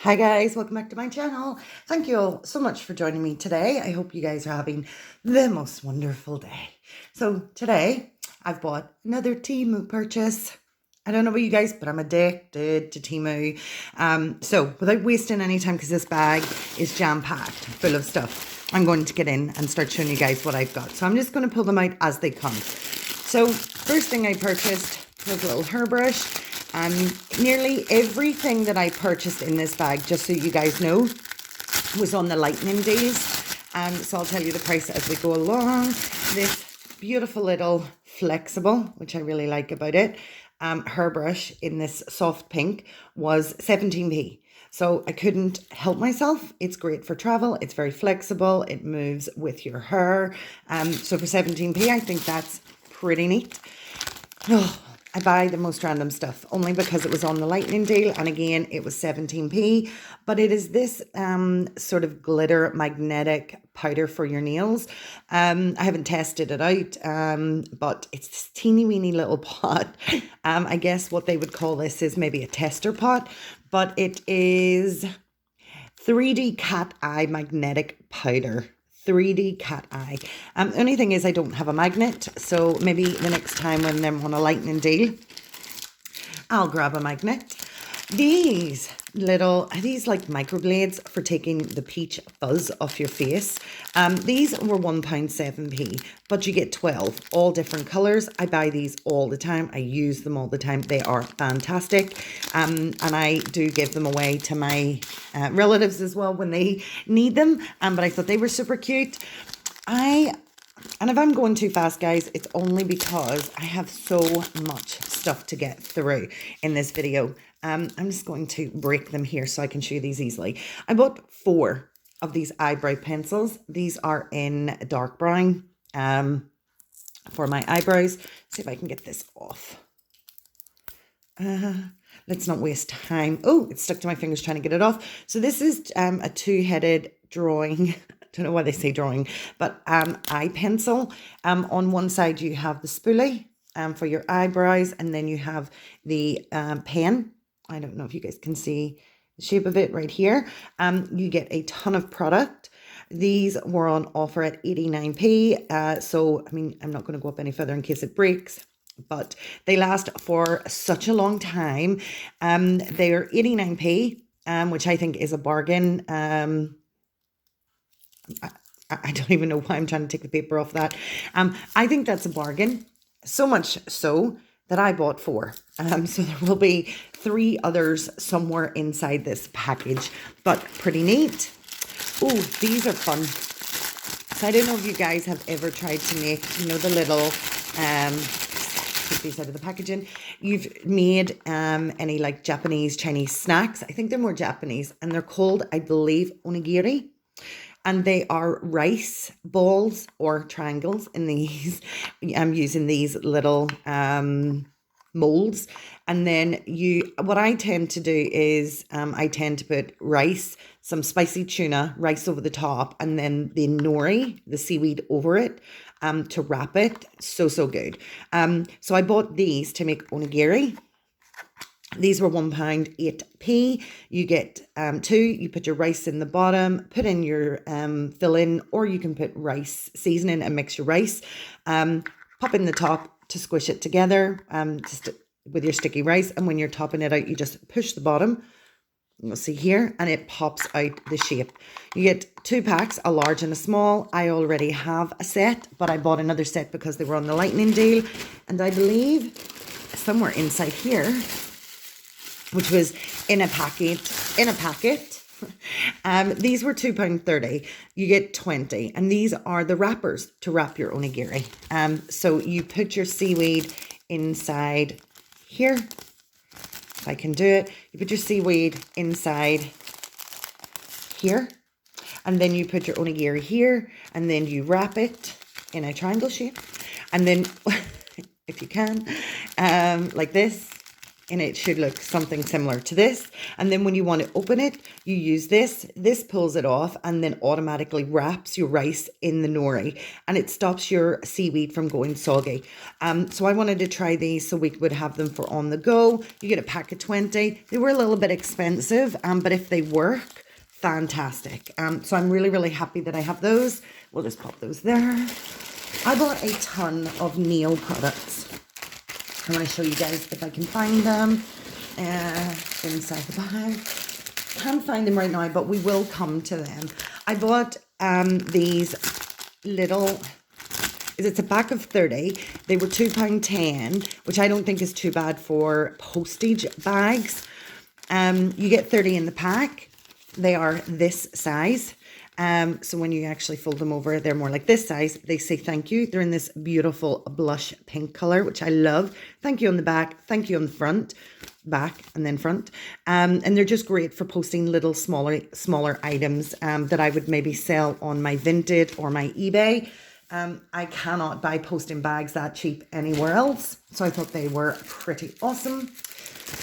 Hi guys, welcome back to my channel. Thank you all so much for joining me today. I hope you guys are having the most wonderful day. So today I've bought another Temu purchase. I don't know about you guys, but I'm addicted to Temu. So without wasting any time, because this bag is jam-packed, full of stuff, I'm going to get in and start showing you guys what I've got. So I'm just going to pull them out as they come. So first thing I purchased was a little hairbrush. Nearly everything that I purchased in this bag, just so you guys know, was on the lightning days. So I'll tell you the price as we go along. This beautiful little flexible, which I really like about it, hairbrush in this soft pink was 17p. So I couldn't help myself. It's great for travel. It's very flexible. It moves with your hair. So for 17p, I think that's pretty neat. Oh, I buy the most random stuff only because it was on the lightning deal, and again it was 17p, but it is this sort of glitter magnetic powder for your nails. I haven't tested it out, but it's this teeny weeny little pot. I guess what they would call this is maybe a tester pot, but it is 3D cat eye magnetic powder. 3D cat eye. The only thing is I don't have a magnet, so maybe the next time when I'm on a lightning deal, I'll grab a magnet. These like microblades for taking the peach fuzz off your face. These were £1.7p, but you get 12, all different colours. I buy these all the time. I use them all the time. They are fantastic. And I do give them away to my relatives as well when they need them. But I thought they were super cute. And if I'm going too fast, guys, it's only because I have so much stuff to get through in this video. I'm just going to break them here so I can show you these easily. I bought 4 of these eyebrow pencils. These are in dark brown for my eyebrows. See if I can get this off. Let's not waste time. Oh, it's stuck to my fingers trying to get it off. So this is a two-headed drawing. Don't know why they say drawing, but eye pencil. On one side you have the spoolie for your eyebrows, and then you have the pen. I don't know if you guys can see the shape of it right here. You get a ton of product. These were on offer at 89p. So I mean, I'm not going to go up any further in case it breaks, but they last for such a long time. They are 89p, which I think is a bargain. I don't even know why I'm trying to take the paper off that. I think that's a bargain. So much so that I bought 4. So there will be 3 others somewhere inside this package, but pretty neat. Oh, these are fun. So I don't know if you guys have ever tried to make, you know, the little, take these out of the packaging. You've made any like Japanese, Chinese snacks. I think they're more Japanese, and they're called, I believe, onigiri. And they are rice balls or triangles in these. I'm using these little molds. And then what I tend to do is I tend to put rice, some spicy tuna, rice over the top, and then the nori, the seaweed over it to wrap it. So good. So I bought these to make onigiri. These were £1.8p. You get 2. You put your rice in the bottom, put in your fill-in, or you can put rice seasoning and mix your rice. Pop in the top to squish it together just with your sticky rice. And when you're topping it out, you just push the bottom. You'll see here, and it pops out the shape. You get 2 packs, a large and a small. I already have a set, but I bought another set because they were on the lightning deal. And I believe somewhere inside here, which was in a packet. These were £2.30. You get 20, and these are the wrappers to wrap your onigiri. So you put your seaweed inside here. If I can do it, you put your seaweed inside here, and then you put your onigiri here, and then you wrap it in a triangle shape, and then if you can, like this. and it should look something similar to this. And then when you want to open it, you use this. This pulls it off and then automatically wraps your rice in the nori, and it stops your seaweed from going soggy. So I wanted to try these so we would have them for on the go. You get a pack of 20. They were a little bit expensive, but if they work, fantastic. So I'm really, really happy that I have those. We'll just pop those there. I bought a ton of nail products. I want to show you guys if I can find them inside the bag. Can't find them right now, but we will come to them. I bought these little, it's a pack of 30. They were £2.10, which I don't think is too bad for postage bags. You get 30 in the pack. They are this size. So when you actually fold them over, they're more like this size. They say thank you. They're in this beautiful blush pink color, which I love. Thank you on the back, thank you on the front, back and then front. And they're just great for posting little smaller items that I would maybe sell on my Vinted or my eBay. I cannot buy posting bags that cheap anywhere else. So I thought they were pretty awesome.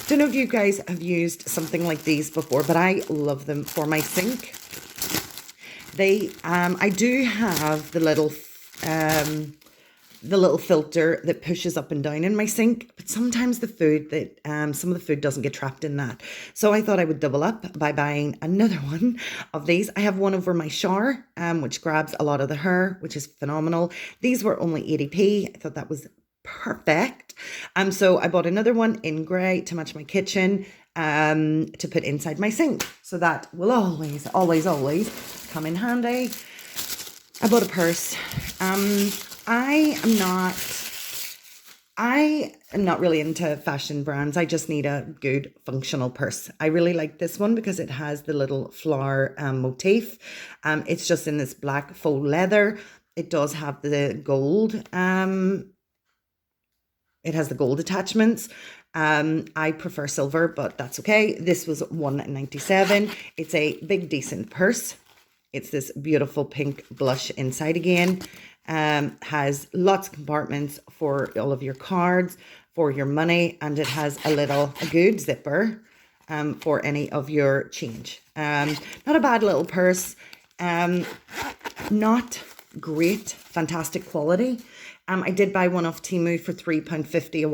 Don't know if you guys have used something like these before, but I love them for my sink. They, I do have the little filter that pushes up and down in my sink, but sometimes the food some of the food doesn't get trapped in that. So I thought I would double up by buying another one of these. I have one over my shower, which grabs a lot of the hair, which is phenomenal. These were only 80p. I thought that was perfect. So I bought another one in grey to match my kitchen, to put inside my sink. So that will always come in handy. I bought a purse. I am not really into fashion brands. I just need a good functional purse. I really like this one because it has the little flower motif. It's just in this black faux leather. It does have the gold. It has the gold attachments. I prefer silver, but that's okay. This was $1.97. It's a big, decent purse. It's this beautiful pink blush inside again. Has lots of compartments for all of your cards, for your money, and it has a good zipper for any of your change. Not a bad little purse. Not great, fantastic quality. I did buy one off Temu for £3.50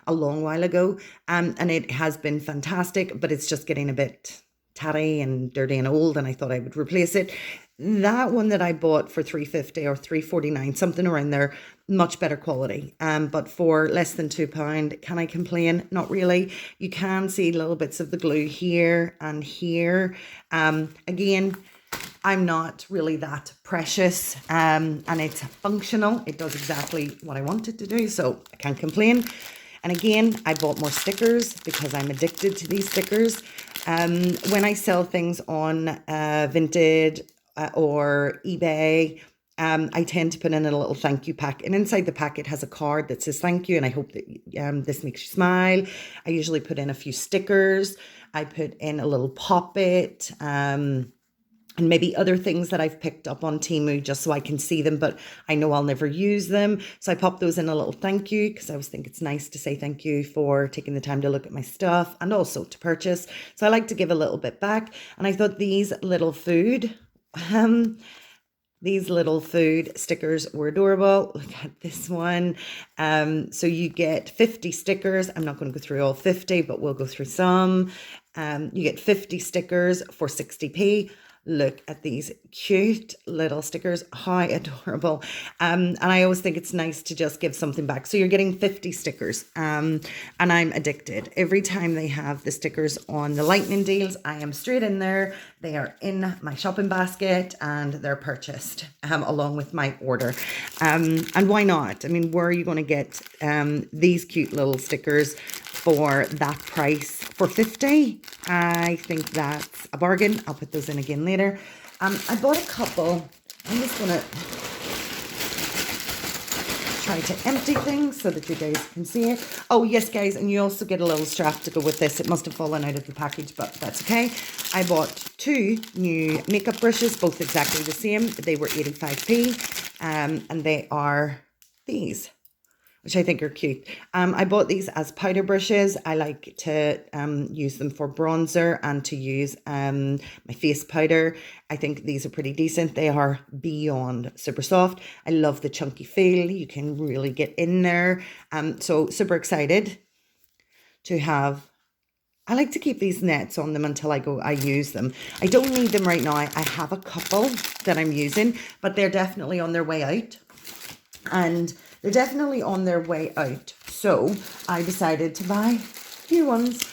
a long while ago, and it has been fantastic, but it's just getting a bit tatty and dirty and old, and I thought I would replace it. That one that I bought for £3.50 or £3.49, something around there, much better quality. But for less than £2, can I complain? Not really. You can see little bits of the glue here and here. Again, I'm not really that precious, and it's functional. It does exactly what I want it to do, so I can't complain. And again, I bought more stickers because I'm addicted to these stickers. When I sell things on Vinted or eBay, I tend to put in a little thank you pack, and inside the pack it has a card that says thank you, and I hope that this makes you smile. I usually put in a few stickers. I put in a little pop-it, and maybe other things that I've picked up on Temu just so I can see them, but I know I'll never use them. So I popped those in a little thank you because I always think it's nice to say thank you for taking the time to look at my stuff and also to purchase. So I like to give a little bit back. And I thought these little food stickers were adorable. Look at this one. So you get 50 stickers. I'm not going to go through all 50, but we'll go through some. You get 50 stickers for 60p. Look at these cute little stickers. How adorable. And I always think it's nice to just give something back. So you're getting 50 stickers. And I'm addicted. Every time they have the stickers on the lightning deals, I am straight in there. They are in my shopping basket and they're purchased along with my order. And why not? I mean, where are you going to get these cute little stickers for that price for 50? I think that's a bargain. I'll put those in again later. I bought a couple. I'm just gonna try to empty things so that you guys can see it. Oh yes guys, and you also get a little strap to go with this. It must have fallen out of the package, but that's okay. I bought 2 new makeup brushes, both exactly the same. They were 85p, and they are these, which I think are cute. I bought these as powder brushes. I like to use them for bronzer and to use my face powder. I think these are pretty decent. They are beyond super soft. I love the chunky feel. You can really get in there. So super excited to have. I like to keep these nets on them until I use them. I don't need them right now. I have a couple that I'm using, but they're definitely on their way out. And they're definitely on their way out. So I decided to buy new ones.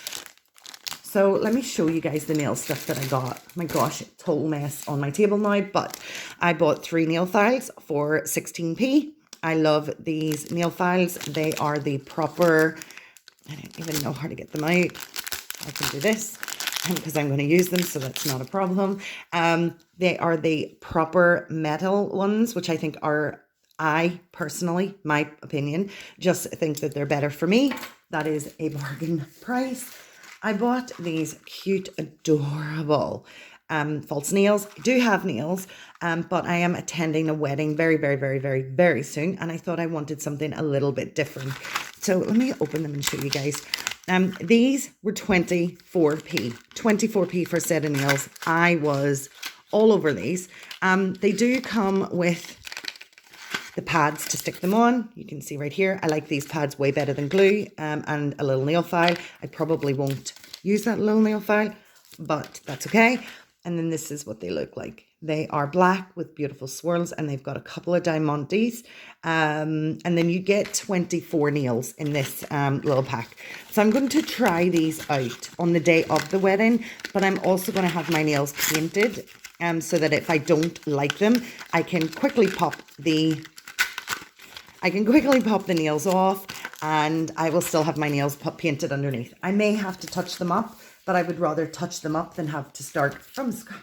So let me show you guys the nail stuff that I got. My gosh, it's a whole mess on my table now. But I bought 3 nail files for 16p. I love these nail files. They are the proper, I don't even know how to get them out. I can do this because I'm going to use them, so that's not a problem. They are the proper metal ones, which I think are, I personally, my opinion, just think that they're better for me. That is a bargain price. I bought these cute, adorable false nails. I do have nails, but I am attending a wedding very, very, very, very, very soon, and I thought I wanted something a little bit different. So let me open them and show you guys. These were 24p. 24p for a set of nails. I was all over these. They do come with the pads to stick them on. You can see right here. I like these pads way better than glue, and a little nail file. I probably won't use that little nail file, but that's okay. And then this is what they look like. They are black with beautiful swirls, and they've got a couple of diamantes. And then you get 24 nails in this little pack. So I'm going to try these out on the day of the wedding, but I'm also going to have my nails painted, so that if I don't like them, I can quickly pop the nails off, and I will still have my nails painted underneath. I may have to touch them up, but I would rather touch them up than have to start from scratch.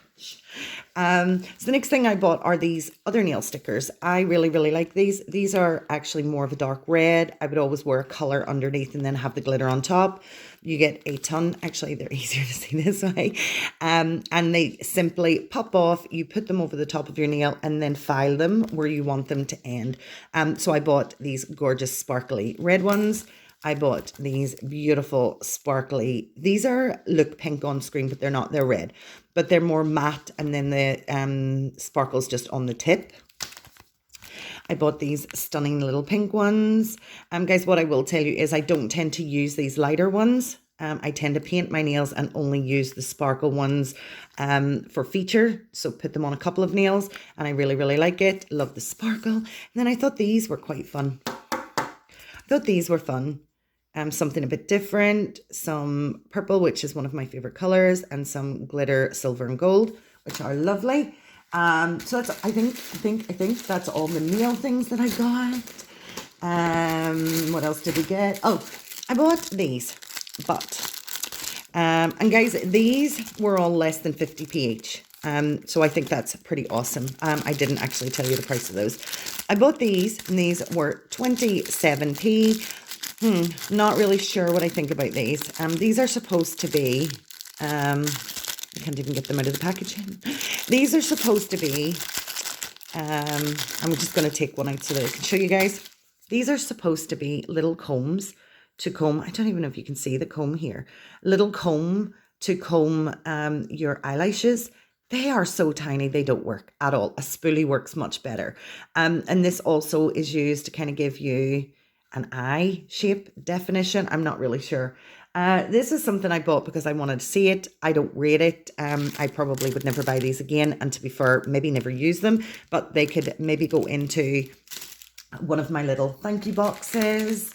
So the next thing I bought are these other nail stickers. I really, really like these. These are actually more of a dark red. I would always wear a color underneath and then have the glitter on top. You get a ton. Actually, they're easier to see this way. And they simply pop off. You put them over the top of your nail and then file them where you want them to end. So I bought these gorgeous sparkly red ones. I bought these beautiful sparkly, these look pink on screen, but they're not, they're red. But they're more matte, and then the sparkles just on the tip. I bought these stunning little pink ones. Guys, what I will tell you is I don't tend to use these lighter ones. I tend to paint my nails and only use the sparkle ones for feature. So put them on a couple of nails, and I really, really like it. Love the sparkle. And then I thought these were quite fun. Something a bit different, some purple, which is one of my favorite colors, and some glitter, silver and gold, which are lovely. So that's, I think that's all the nail things that I got. What else did we get? Oh, I bought these, but, and guys, these were all less than 50p each. So I think that's pretty awesome. I didn't actually tell you the price of those. I bought these, and these were 27p. Not really sure what I think about these. These are supposed to be, I can't even get them out of the packaging. These are supposed to be, I'm just going to take one out so that I can show you guys. These are supposed to be little combs to comb. I don't even know if you can see the comb here. Little comb to comb your eyelashes. They are so tiny, they don't work at all. A spoolie works much better. And this also is used to kind of give you an eye shape definition. I'm not really sure. This is something I bought because I wanted to see it. I don't rate it. I probably would never buy these again. And to be fair, maybe never use them. But they could maybe go into one of my little thank you boxes.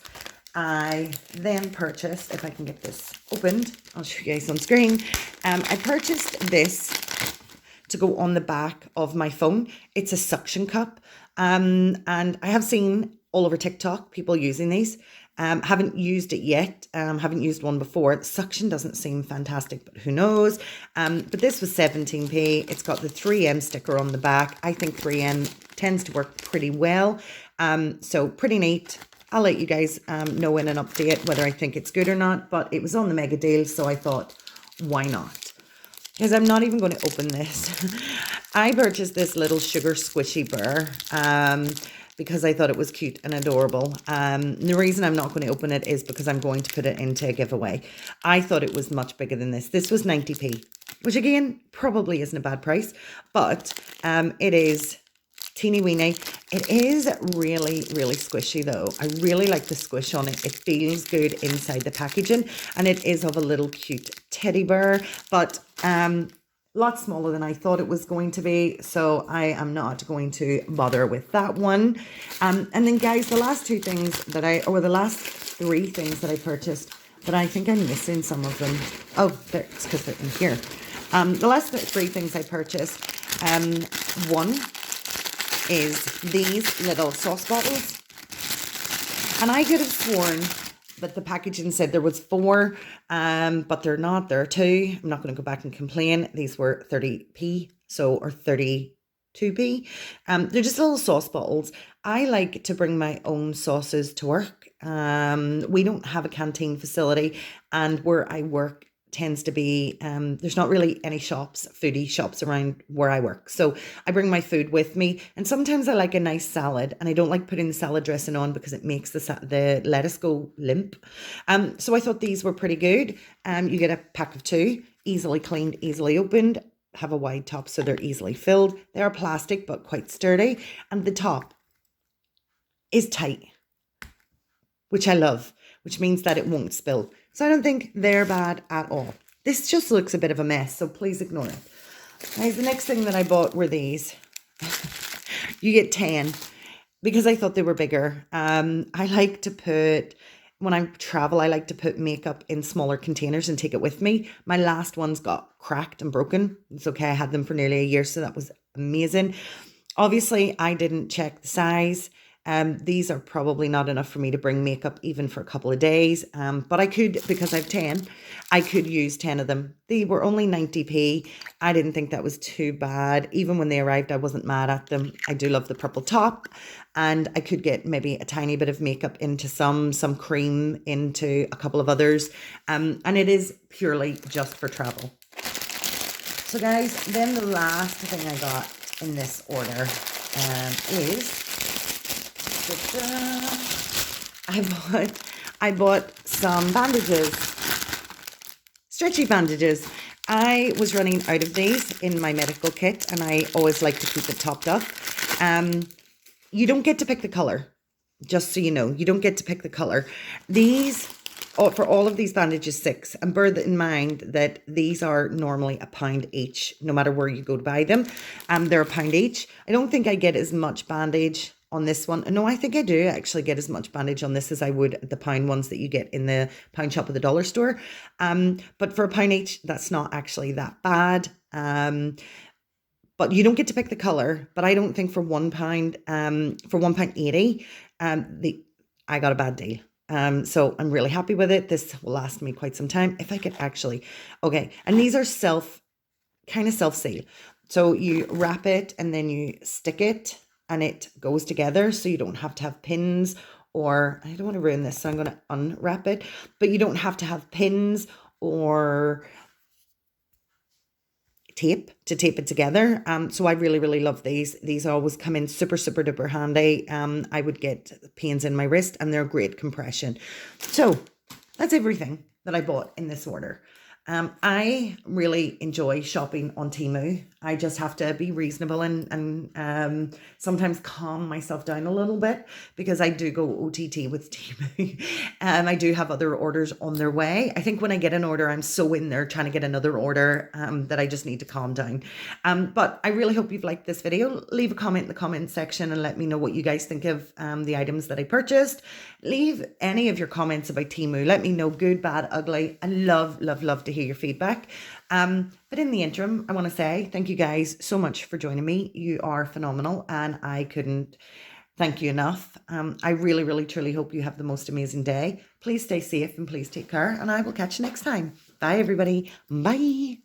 I then purchased, if I can get this opened, I'll show you guys on screen. I purchased this to go on the back of my phone. It's a suction cup. And I have seen all over TikTok people using these. Haven't used it yet. Haven't used one before. The suction doesn't seem fantastic, but who knows. But this was 17p. It's got the 3M sticker on the back. I think 3M tends to work pretty well. So pretty neat. I'll let you guys know in an update whether I think it's good or not. But it was on the mega deal, so I thought, why not? Because I'm not even going to open this. I purchased this little sugar squishy burr. because I thought it was cute and adorable. The reason I'm not going to open it is because I'm going to put it into a giveaway. I thought it was much bigger than this. This was 90p, which again, probably isn't a bad price, but it is teeny weeny. It is really, really squishy though. I really like the squish on it. It feels good inside the packaging, and it is of a little cute teddy bear, but lot smaller than I thought it was going to be, so I am not going to bother with that one. And then guys, the last three things that the last three things that I purchased, but I think I'm missing some of them. Oh, it's because they're in here. The last three things I purchased, one is these little sauce bottles, and I could have sworn that the packaging said there was 4, but they're not. There are 2. I'm not going to go back and complain. These were 30p, or 32p. They're just little sauce bottles. I like to bring my own sauces to work. We don't have a canteen facility, and where I work tends to be, there's not really any foodie shops around where I work. So I bring my food with me, and sometimes I like a nice salad, and I don't like putting the salad dressing on because it makes the lettuce go limp. So I thought these were pretty good. You get a pack of 2, easily cleaned, easily opened, have a wide top so they're easily filled. They are plastic but quite sturdy, and the top is tight, which I love, which means that it won't spill. So I don't think they're bad at all. This just looks a bit of a mess, so please ignore it. Guys, the next thing that I bought were these. You get 10 because I thought they were bigger. I like to put, when I travel, I like to put makeup in smaller containers and take it with me. My last ones got cracked and broken. It's okay, I had them for nearly a year, so that was amazing. Obviously, I didn't check the size. These are probably not enough for me to bring makeup even for a couple of days. But I could, because I have 10, I could use 10 of them. They were only 90p. I didn't think that was too bad. Even when they arrived, I wasn't mad at them. I do love the purple top, and I could get maybe a tiny bit of makeup into some cream into a couple of others. And it is purely just for travel. So guys, then the last thing I got in this order is I bought some bandages, stretchy bandages. I was running out of these in my medical kit, and I always like to keep it topped up. You don't get to pick the color, just so you know. You don't get to pick the color. These, for all of these bandages, 6. And bear in mind that these are normally £1 each, no matter where you go to buy them. They're £1 each. I don't think I get as much bandage on this one. No, I think I do actually get as much bandage on this as I would the pound ones that you get in the pound shop at the dollar store. But for £1 each, that's not actually that bad. But you don't get to pick the color. But I don't think for £1, for £1.80, I got a bad deal. So I'm really happy with it. This will last me quite some time. If I could actually, okay. And these are kind of self-seal. So you wrap it and then you stick it, and it goes together, so you don't have to have pins, or I don't want to ruin this, so I'm going to unwrap it, but you don't have to have pins or tape to tape it together. So I really, really love these. These always come in super, super duper handy. I would get pains in my wrist, and they're great compression. So that's everything that I bought in this order. I really enjoy shopping on Temu. I just have to be reasonable and sometimes calm myself down a little bit, because I do go OTT with Temu. I do have other orders on their way. I think when I get an order, I'm so in there trying to get another order that I just need to calm down. But I really hope you've liked this video. Leave a comment in the comment section and let me know what you guys think of the items that I purchased. Leave any of your comments about Temu. Let me know, good, bad, ugly. I love, love, love to hear your feedback. But in the interim, I want to say thank you guys so much for joining me. You are phenomenal, and I couldn't thank you enough. I really, really, truly hope you have the most amazing day. Please stay safe and please take care, and I will catch you next time. Bye, everybody. Bye.